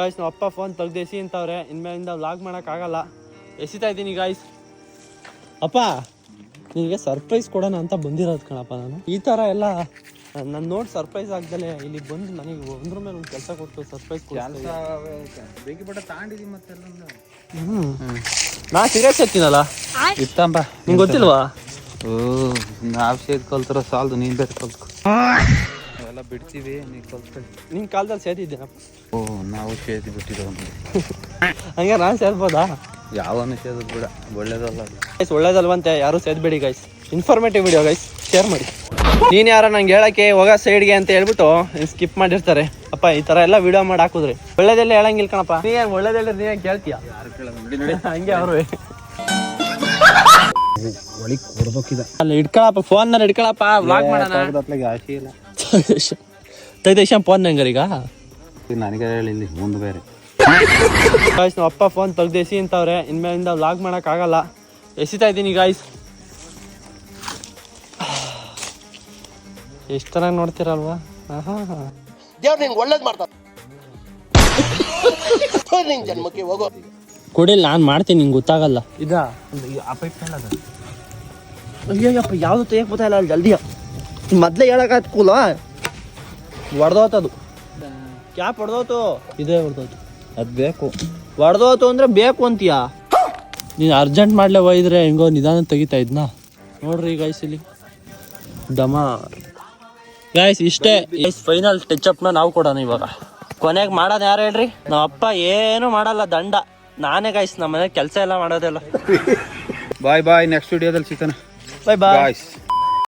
Guys ನಮ್ಮ ಅಪ್ಪ phone ತೆಗ್ದು ಎಸಿ ಅಂತವ್ರೆ, ಇನ್ಮೇಲಿಂದ ವ್ಲಾಗ್ ಮಾಡೋಕ್ಕಾಗಲ್ಲ, ಎಸಿತಾ ಇದ್ದೀನಿ ಗಾಯ್ಸ್. ಅಪ್ಪ ನಿನಗೆ ಸರ್ಪ್ರೈಸ್ ಕೊಡೋಣ ಅಂತ ಬಂದಿರೋದು ಕಣಪ್ಪ ನಾನು. ಈ ಥರ ಎಲ್ಲ ನಾನು ನೋಡಿ ಸರ್ಪ್ರೈಸ್ ಆಗ್ದಲೆ ಇಲ್ಲಿ ಬಂದು ನನಗೆ ಒಂದ್ರ ಮೇಲೆ ಒಂದು ಕೆಲಸ ಕೊಟ್ಟು ಸರ್ಪ್ರೈಸ್ ಬೇಕಿ ಬಟ್ಟ ತಾಂಡಿದೀನಿ ಮತ್ತೆಲ್ಲ. ನಾ ಸಿಗರೇಟ್ ಸೇರ್ತೀನಲ್ಲ ಇತ್ತಂಬ ನಿಂಗೆ ಗೊತ್ತಿಲ್ವಾ? ನಾವು ಸೇದ್ ಕಲ್ತಾರ ಸಾಲದು, ನೀನ್ ಬೇರೆ ಕಲ್ತ್ಕೊ. ಎಲ್ಲ ಬಿಡ್ತೀವಿ, ನೀನ್ ಕಲ್ತ್ಕೊಳ್ಳಿ. ನಿನ್ನ ಕಾಲದಲ್ಲಿ ಸೇದಿದ್ದೇನಪ್ಪ. ನಾವು ಸೇದಿ ಬಿಟ್ಟಿರೋ ಹಂಗೆ ನಾನು ಸೇರ್ಬೋದಾ? ಯಾವನು ಸೇದದ್ ಬಿಡ, ಒಳ್ಳೇದಲ್ಲ ಗೈಸ್, ಒಳ್ಳೇದಲ್ವಂತೆ, ಯಾರು ಸೇದ್ಬೇಡಿ guys. Informative video guys, share ಮಾಡಿ. ನೀನು ಯಾರ ನಂಗೆ ಹೇಳಕ್ಕೆ ಹೋಗ ಸೈಡ್ಗೆ ಅಂತ ಹೇಳ್ಬಿಟ್ಟು ಸ್ಕಿಪ್ ಮಾಡಿರ್ತಾರೆ. ಅಪ್ಪ ಈ ಥರ ಎಲ್ಲ ವಿಡಿಯೋ ಮಾಡಿ ಹಾಕಿದ್ರಿ ಒಳ್ಳೇದೆಲ್ಲ ಹೇಳಂಗಿಲ್ಲ ಕಣಪ್ಪ. ನೀನು ಒಳ್ಳೇದೆಲ್ಲ ನೀನು ಕೇಳ್ತೀಯ? ಹಂಗೆ ಅವರು ಒಳಗೆ ಕೊಡ್ಬೇಕಿದ. ಅಲ್ಲ ಇಟ್ಕೊಳಪ್ಪ, ಫೋನ್ ಇಟ್ಕೊಳಪ್ಪ, ವ್ಲಾಗ್ ಮಾಡೋಣ. ಆಸೆ ಇಲ್ಲ ತೆಗ್ದೇಶ ಫೋನ್ ನಂಗರೀಗ ನನಗೆ ಹೇಳಿಲ್ಲ ಮುಂದೆ ಬೇರೆ. ಗಾಯ್ಸ್ ನಮ್ಮ ಅಪ್ಪ ಫೋನ್ ತೆಗ್ದು ಎಸಿ ಅಂತವ್ರೆ, ಇನ್ಮೇಲಿಂದ ವ್ಲಾಗ್ ಮಾಡೋಕ್ಕಾಗಲ್ಲ, ಎಸಿತಾ ಇದ್ದೀನಿ ಗಾಯ್ಸ್. ಎಷ್ಟು ಚೆನ್ನಾಗಿ ನೋಡ್ತೀರಲ್ವಾ? ದೇವ್ರು ನಿಂಗೆ ಒಳ್ಳೇದು ಮಾಡ್ತಾರೆ. ನಿನ್ ಜನ್ಮಕ್ಕೆ ಹೋಗೋ ಕೊಡಿಲ್ಲ, ನಾನು ಮಾಡ್ತೀನಿ, ನಿಂಗೆ ಗೊತ್ತಾಗಲ್ಲ. ಇದಾ ಅಯ್ಯಪ್ಪ, ಯಾವುದು ತೆಗಿಯಕ್ಕೆ ಗೊತ್ತಾ ಇಲ್ಲ ಅಲ್ಲಿ ಜಲ್ದಿಯ. ಮೊದಲೇ ಹೇಳಕ್ಕಾಯ್ತು ಕೂಲ ಹೊಡೆದೋತದು. ಕ್ಯಾಪ್ ಹೊಡೆದೋತು, ಇದೇ ಹೊಡೆದೋತು. ಅದು ಬೇಕು, ಹೊಡೆದೋತು ಅಂದರೆ ಬೇಕು ಅಂತೀಯಾ? ನೀನು ಅರ್ಜೆಂಟ್ ಮಾಡಲೇ ಒಯ್ದ್ರೆ ಹೆಂಗೋ ನಿಧಾನ ತೆಗಿತಾ ಇದ್ನಾ. ನೋಡ್ರಿ ಗಾಯ್ಸ್ ಇಲ್ಲಿ ಡಮ ಗಾಯ್ಸ್. ಇಷ್ಟೇ ಗೈಸ್, ಫೈನಲ್ ಟಚ್ ನ ನಾವು ಕೊಡೋಣ ಇವಾಗ. ಕೊನೆಗೆ ಮಾಡೋದು ಯಾರು ಹೇಳ್ರಿ? ನಮ್ಮ ಅಪ್ಪ ಏನು ಮಾಡಲ್ಲ, ದಂಡ ನಾನೇ ಗಾಯ್ಸ್. ನಮ್ಮ ಮನೆ ಕೆಲಸ ಎಲ್ಲ ಮಾಡೋದೆಲ್ಲ. ಬಾಯ್ ಬಾಯ್, ನೆಕ್ಸ್ಟ್ ವಿಡಿಯೋದಲ್ಲಿ ಸಿಗ್ತಾನೆ. ಬಾಯ್ ಬಾಯ್.